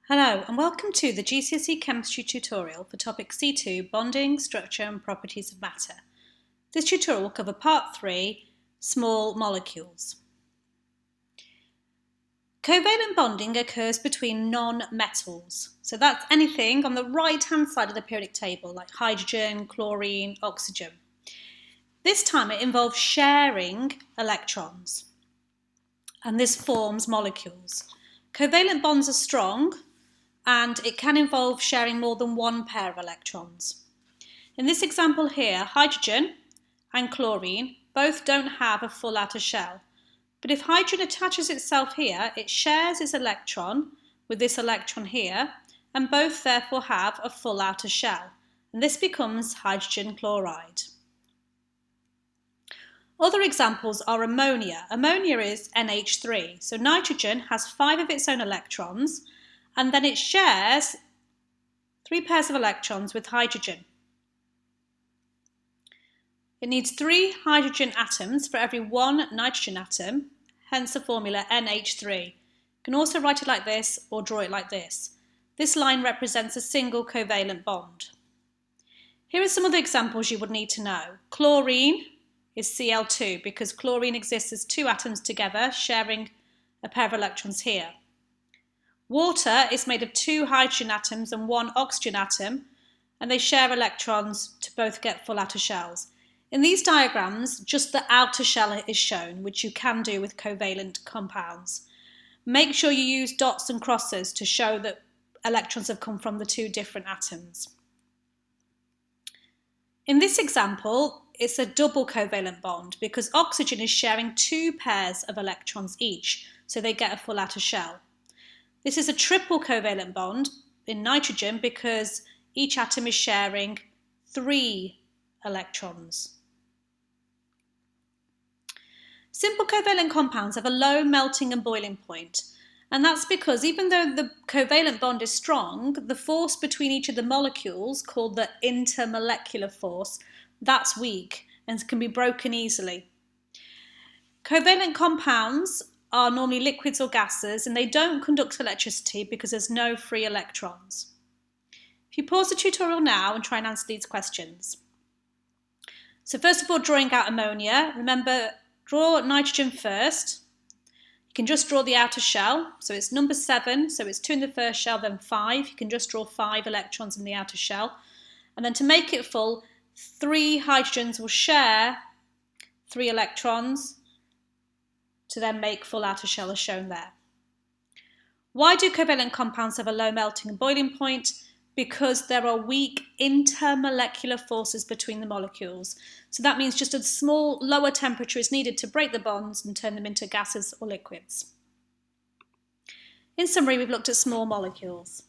Hello and welcome to the GCSE Chemistry tutorial for topic C2, Bonding, Structure and Properties of Matter. This tutorial will cover part 3, Small Molecules. Covalent bonding occurs between non-metals. So that's anything on the right-hand side of the periodic table, like hydrogen, chlorine, oxygen. This time it involves sharing electrons, and this forms molecules. Covalent bonds are strong, and it can involve sharing more than one pair of electrons. In this example here, hydrogen and chlorine both don't have a full outer shell, but if hydrogen attaches itself here, it shares its electron with this electron here, and both therefore have a full outer shell, and this becomes hydrogen chloride. Other examples are ammonia. Ammonia is NH3, so nitrogen has 5 of its own electrons, and then it shares 3 pairs of electrons with hydrogen. It needs 3 hydrogen atoms for every 1 nitrogen atom, hence the formula NH3. You can also write it like this or draw it like this. This line represents a single covalent bond. Here are some other examples you would need to know. Chlorine is Cl2 because chlorine exists as 2 atoms together sharing a pair of electrons here. Water is made of 2 hydrogen atoms and 1 oxygen atom, and they share electrons to both get full outer shells. In these diagrams, just the outer shell is shown, which you can do with covalent compounds. Make sure you use dots and crosses to show that electrons have come from the 2 different atoms. In this example, it's a double covalent bond because oxygen is sharing 2 pairs of electrons each, so they get a full outer shell. This is a triple covalent bond in nitrogen because each atom is sharing 3 electrons. Simple covalent compounds have a low melting and boiling point, and that's because even though the covalent bond is strong, the force between each of the molecules, called the intermolecular force, that's weak and can be broken easily. Covalent compounds are normally liquids or gases, and they don't conduct electricity because there's no free electrons. If you pause the tutorial now and try and answer these questions. So first of all, drawing out ammonia, remember, draw nitrogen first. You can just draw the outer shell, so it's number 7, so it's 2 in the first shell, then 5. You can just draw 5 electrons in the outer shell. And then to make it full, 3 hydrogens will share 3 electrons, to then make full outer shell as shown there. Why do covalent compounds have a low melting and boiling point? Because there are weak intermolecular forces between the molecules. So that means just a small lower temperature is needed to break the bonds and turn them into gases or liquids. In summary, we've looked at small molecules.